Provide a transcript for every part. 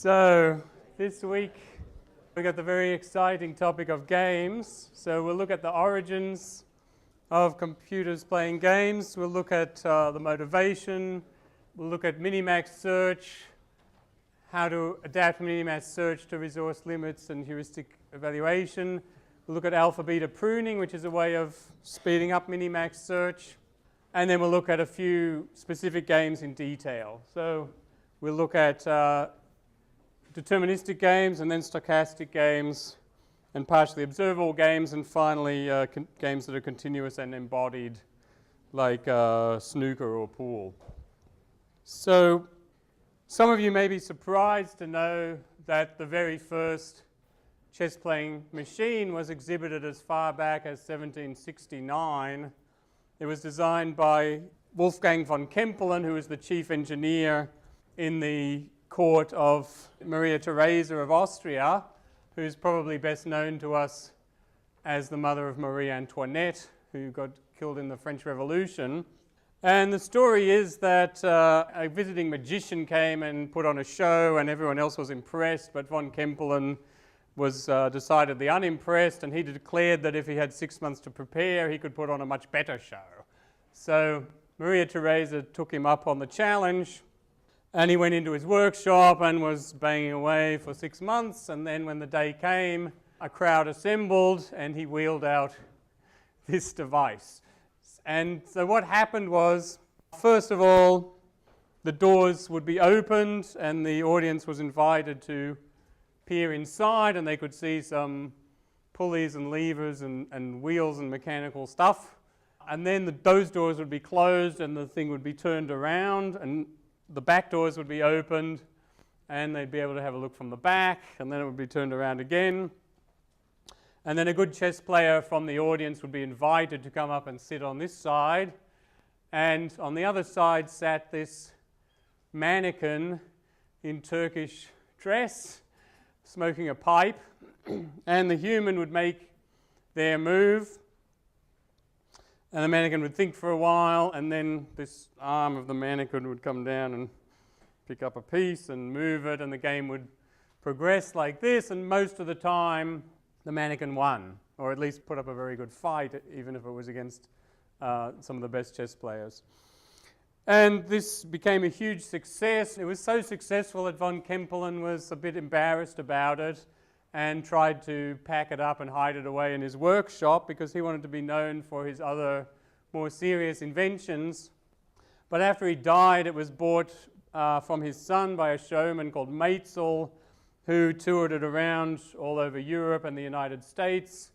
So this week we got the very exciting topic of games. So we'll look at the origins of computers playing games. We'll look at the motivation. We'll look at minimax search, how to adapt minimax search to resource limits and heuristic evaluation. We'll look at alpha-beta pruning, which is a way of speeding up minimax search. And then we'll look at a few specific games in detail. So we'll look at deterministic games, and then stochastic games, and partially observable games, and finally games that are continuous and embodied, like snooker or pool. So some of you may be surprised to know that the very first chess-playing machine was exhibited as far back as 1769. It was designed by Wolfgang von Kempelen, who was the chief engineer in the court of Maria Theresa of Austria, who's probably best known to us as the mother of Marie Antoinette, who got killed in the French Revolution. And the story is that a visiting magician came and put on a show, and everyone else was impressed, but von Kempelen was decidedly unimpressed, and he declared that if he had 6 months to prepare, he could put on a much better show. So Maria Theresa took him up on the challenge, and he went into his workshop and was banging away for 6 months, and then when the day came, a crowd assembled, and he wheeled out this device. And so what happened was, first of all, the doors would be opened, and the audience was invited to peer inside, and they could see some pulleys and levers and wheels and mechanical stuff. And then those doors would be closed, and the thing would be turned around, and the back doors would be opened, and they'd be able to have a look from the back, and then it would be turned around again. And then a good chess player from the audience would be invited to come up and sit on this side, and on the other side sat this mannequin in Turkish dress, smoking a pipe, and the human would make their move, and the mannequin would think for a while, and then this arm of the mannequin would come down and pick up a piece and move it, and the game would progress like this, and most of the time the mannequin won, or at least put up a very good fight, even if it was against some of the best chess players. And this became a huge success. It was so successful that von Kempelen was a bit embarrassed about it and tried to pack it up and hide it away in his workshop because he wanted to be known for his other more serious inventions. But after he died, it was bought from his son by a showman called Maetzel, who toured it around all over Europe and the United States.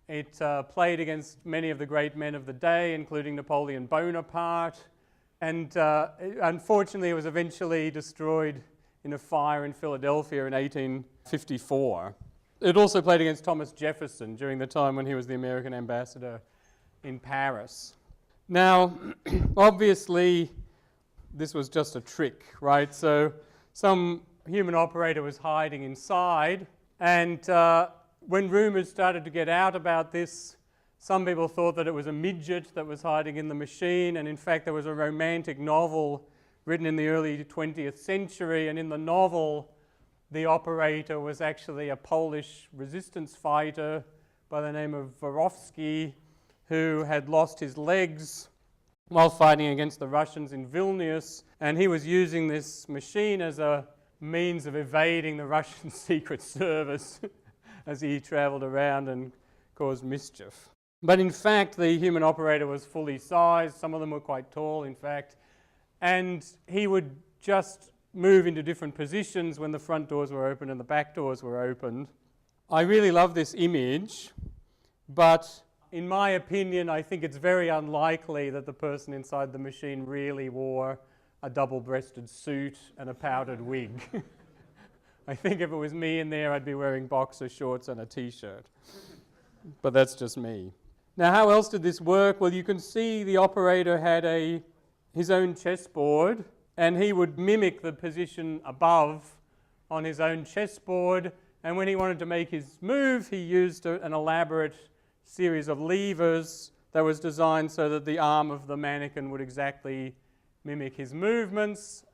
It played against many of the great men of the day, including Napoleon Bonaparte. And unfortunately, it was eventually destroyed in a fire in Philadelphia in 1854. It also played against Thomas Jefferson during the time when he was the American ambassador in Paris. Now, obviously, this was just a trick, right? So some human operator was hiding inside, and when rumors started to get out about this, some people thought that it was a midget that was hiding in the machine, and in fact there was a romantic novel written in the early 20th century, and in the novel the operator was actually a Polish resistance fighter by the name of Vorowski, who had lost his legs while fighting against the Russians in Vilnius, and he was using this machine as a means of evading the Russian Secret Service as he traveled around and caused mischief. But in fact, the human operator was fully sized. Some of them were quite tall, in fact. And he would just move into different positions when the front doors were open and the back doors were opened. I really love this image, but in my opinion, I think it's very unlikely that the person inside the machine really wore a double-breasted suit and a powdered wig. I think if it was me in there, I'd be wearing boxer shorts and a t-shirt. But that's just me. Now, how else did this work? Well, you can see the operator had his own chessboard, and he would mimic the position above on his own chessboard, and when he wanted to make his move, he used an elaborate series of levers that was designed so that the arm of the mannequin would exactly mimic his movements.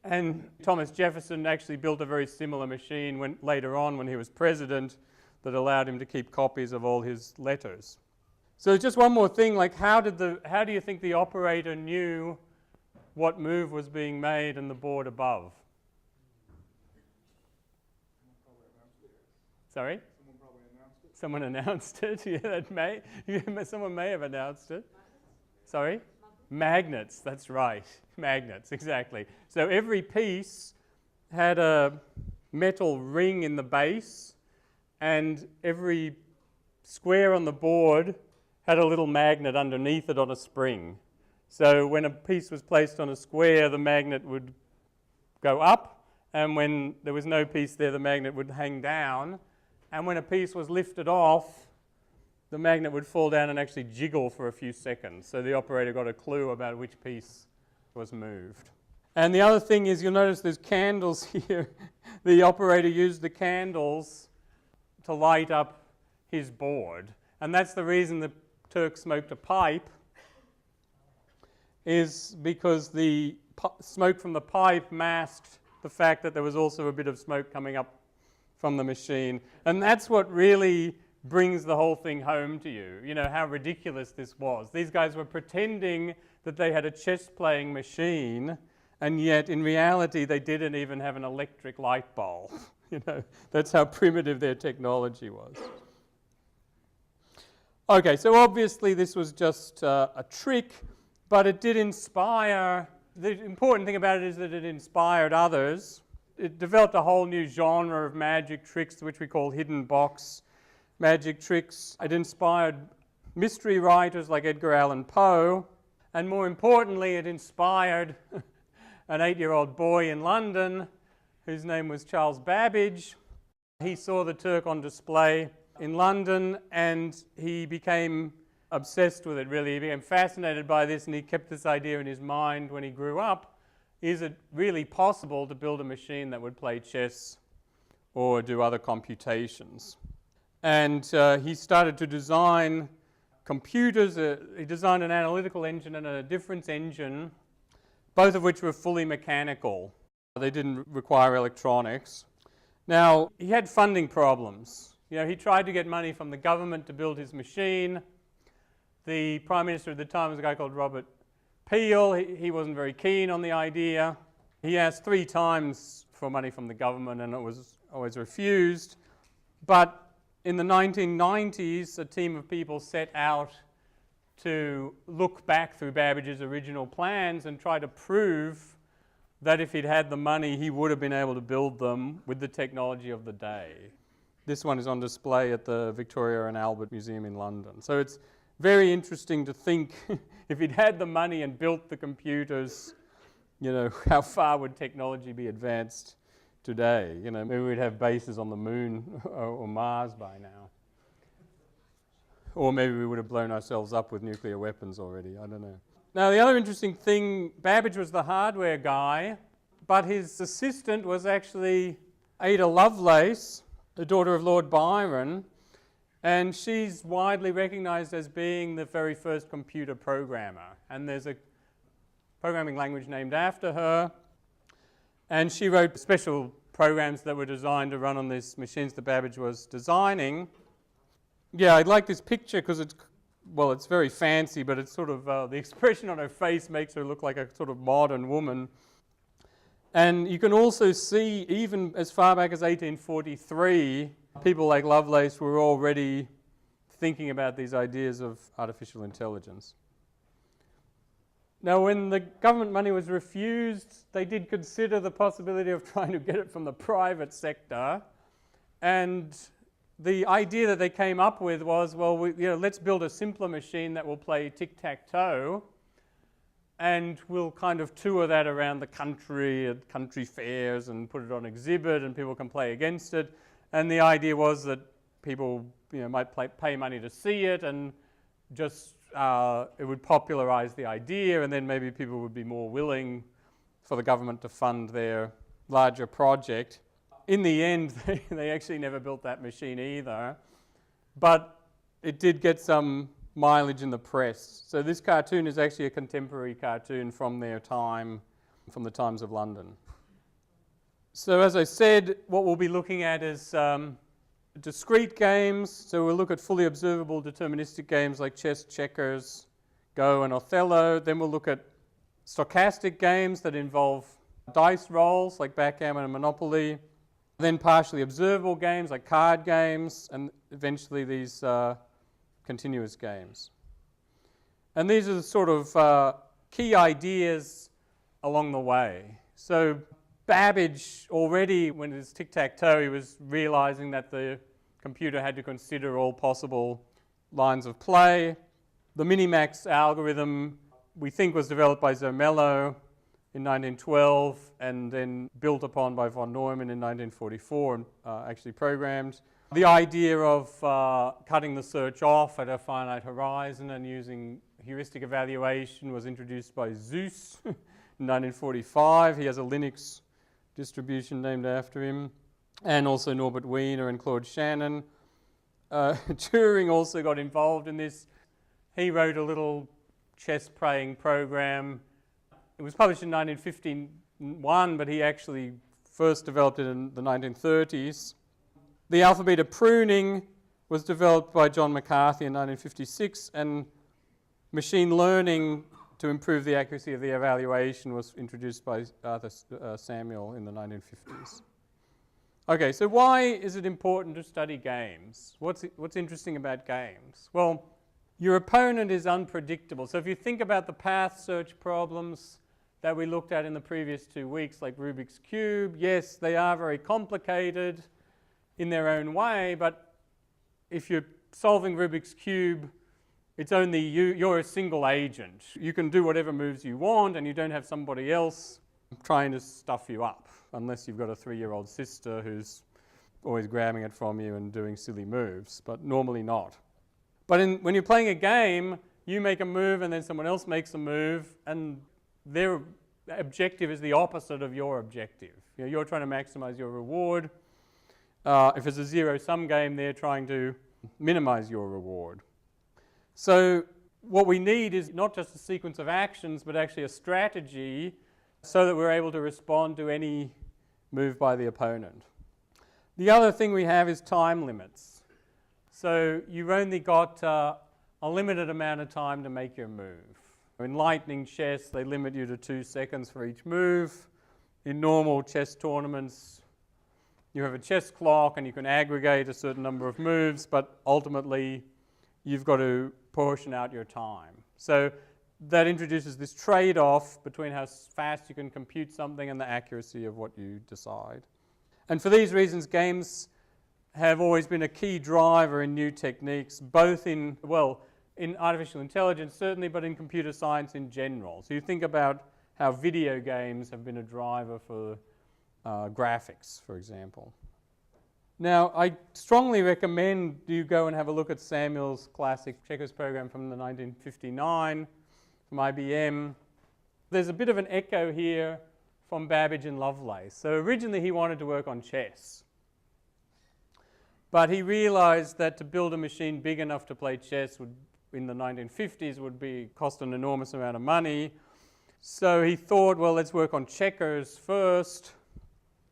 And Thomas Jefferson actually built a very similar machine later on when he was president that allowed him to keep copies of all his letters. So just one more thing, like how do you think the operator knew what move was being made in the board above? Sorry? Someone probably announced it. Someone announced it. Yeah, someone may have announced it. Sorry? Magnets, that's right. Magnets, exactly. So every piece had a metal ring in the base, and every square on the board had a little magnet underneath it on a spring. So when a piece was placed on a square, the magnet would go up, and when there was no piece there, the magnet would hang down. And when a piece was lifted off, the magnet would fall down and actually jiggle for a few seconds. So the operator got a clue about which piece was moved. And the other thing is, you'll notice there's candles here. The operator used the candles to light up his board. And that's the reason the Turk smoked a pipe, is because the smoke from the pipe masked the fact that there was also a bit of smoke coming up from the machine. And that's what really brings the whole thing home to you. You know, how ridiculous this was. These guys were pretending that they had a chess-playing machine, and yet in reality they didn't even have an electric light bulb. You know, that's how primitive their technology was. Okay, so obviously this was just a trick, but it did inspire. The important thing about it is that it inspired others. It developed a whole new genre of magic tricks, which we call hidden box magic tricks. It inspired mystery writers like Edgar Allan Poe, and more importantly, it inspired an 8-year-old boy in London whose name was Charles Babbage. He saw the Turk on display in London, and he became obsessed with it, really. He became fascinated by this, and he kept this idea in his mind when he grew up. Is it really possible to build a machine that would play chess or do other computations? And he started to design computers. He designed an analytical engine and a difference engine, both of which were fully mechanical. They didn't require electronics. Now, he had funding problems. You know, he tried to get money from the government to build his machine. The Prime Minister at the time was a guy called Robert Peel. He wasn't very keen on the idea. He asked 3 times for money from the government, and it was always refused. But in the 1990s, a team of people set out to look back through Babbage's original plans and try to prove that if he'd had the money, he would have been able to build them with the technology of the day. This one is on display at the Victoria and Albert Museum in London. So it's very interesting to think if he'd had the money and built the computers, you know, how far would technology be advanced today? You know, maybe we'd have bases on the moon or Mars by now. Or maybe we would have blown ourselves up with nuclear weapons already, I don't know. Now, the other interesting thing, Babbage was the hardware guy, but his assistant was actually Ada Lovelace, the daughter of Lord Byron, and she's widely recognized as being the very first computer programmer. And there's a programming language named after her. And she wrote special programs that were designed to run on these machines that Babbage was designing. Yeah, I like this picture because it's very fancy, but it's sort of, the expression on her face makes her look like a sort of modern woman. And you can also see, even as far back as 1843, people like Lovelace were already thinking about these ideas of artificial intelligence. Now, when the government money was refused, they did consider the possibility of trying to get it from the private sector. And the idea that they came up with was, well, let's build a simpler machine that will play tic-tac-toe, and we'll kind of tour that around the country at country fairs and put it on exhibit, and people can play against it. And the idea was that people, might pay money to see it, and just it would popularize the idea, and then maybe people would be more willing for the government to fund their larger project. In the end, they actually never built that machine either, but it did get some mileage in the press. So this cartoon is actually a contemporary cartoon from their time, from the Times of London. So as I said, what we'll be looking at is discrete games. So we'll look at fully observable deterministic games like chess, checkers, Go, and Othello. Then we'll look at stochastic games that involve dice rolls like backgammon and Monopoly. Then partially observable games like card games, and eventually these continuous games. And these are the sort of key ideas along the way. So Babbage already, when it was tic-tac-toe, he was realizing that the computer had to consider all possible lines of play. The Minimax algorithm, we think, was developed by Zermelo in 1912 and then built upon by von Neumann in 1944 and actually programmed. The idea of cutting the search off at a finite horizon and using heuristic evaluation was introduced by Zeus in 1945. He has a Linux distribution named after him, and also Norbert Wiener and Claude Shannon. Turing also got involved in this. He wrote a little chess-playing program. It was published in 1951, but he actually first developed it in the 1930s. The alpha-beta pruning was developed by John McCarthy in 1956, and machine learning to improve the accuracy of the evaluation was introduced by Arthur Samuel in the 1950s. Okay, so why is it important to study games? What's interesting about games? Well, your opponent is unpredictable. So if you think about the path search problems that we looked at in the previous 2 weeks, like Rubik's Cube, yes, they are very complicated in their own way, but if you're solving Rubik's Cube, it's only you're a single agent. You can do whatever moves you want, and you don't have somebody else trying to stuff you up, unless you've got a 3-year-old sister who's always grabbing it from you and doing silly moves, but normally not. But when you're playing a game, you make a move and then someone else makes a move, and their objective is the opposite of your objective. You know, you're trying to maximize your reward. If it's a zero-sum game, they're trying to minimize your reward. So what we need is not just a sequence of actions, but actually a strategy so that we're able to respond to any move by the opponent. The other thing we have is time limits. So you've only got a limited amount of time to make your move. In lightning chess, they limit you to 2 seconds for each move. In normal chess tournaments, you have a chess clock and you can aggregate a certain number of moves, but ultimately you've got to portion out your time. So that introduces this trade-off between how fast you can compute something and the accuracy of what you decide. And for these reasons, games have always been a key driver in new techniques, both in artificial intelligence certainly, but in computer science in general. So you think about how video games have been a driver for graphics, for example. Now, I strongly recommend you go and have a look at Samuel's classic checkers program from the 1959 from IBM. There's a bit of an echo here from Babbage and Lovelace. So originally he wanted to work on chess. But he realized that to build a machine big enough to play chess in the 1950s would cost an enormous amount of money. So he thought, well, let's work on checkers first.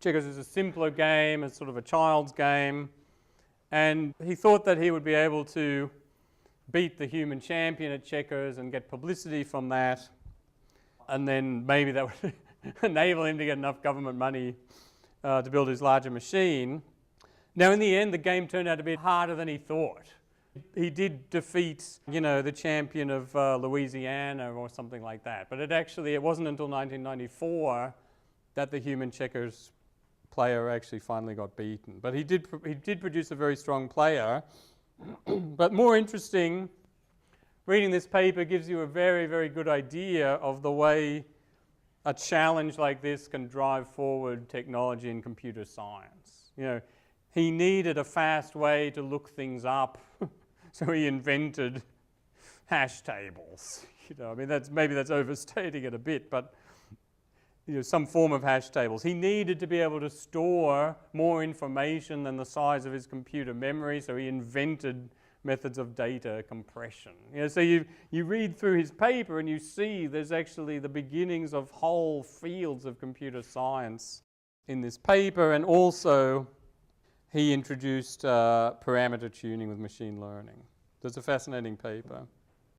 Checkers is a simpler game, it's sort of a child's game. And he thought that he would be able to beat the human champion at checkers and get publicity from that. And then maybe that would enable him to get enough government money to build his larger machine. Now, in the end, the game turned out to be harder than he thought. He did defeat, the champion of Louisiana or something like that. But it wasn't until 1994 that the human checkers player actually finally got beaten. But he did produce a very strong player. But more interesting, reading this paper gives you a very, very good idea of the way a challenge like this can drive forward technology in computer science. He needed a fast way to look things up, so he invented hash tables. Maybe that's overstating it a bit, but some form of hash tables. He needed to be able to store more information than the size of his computer memory, so he invented methods of data compression. So you read through his paper and you see there's actually the beginnings of whole fields of computer science in this paper, and also he introduced parameter tuning with machine learning. That's a fascinating paper.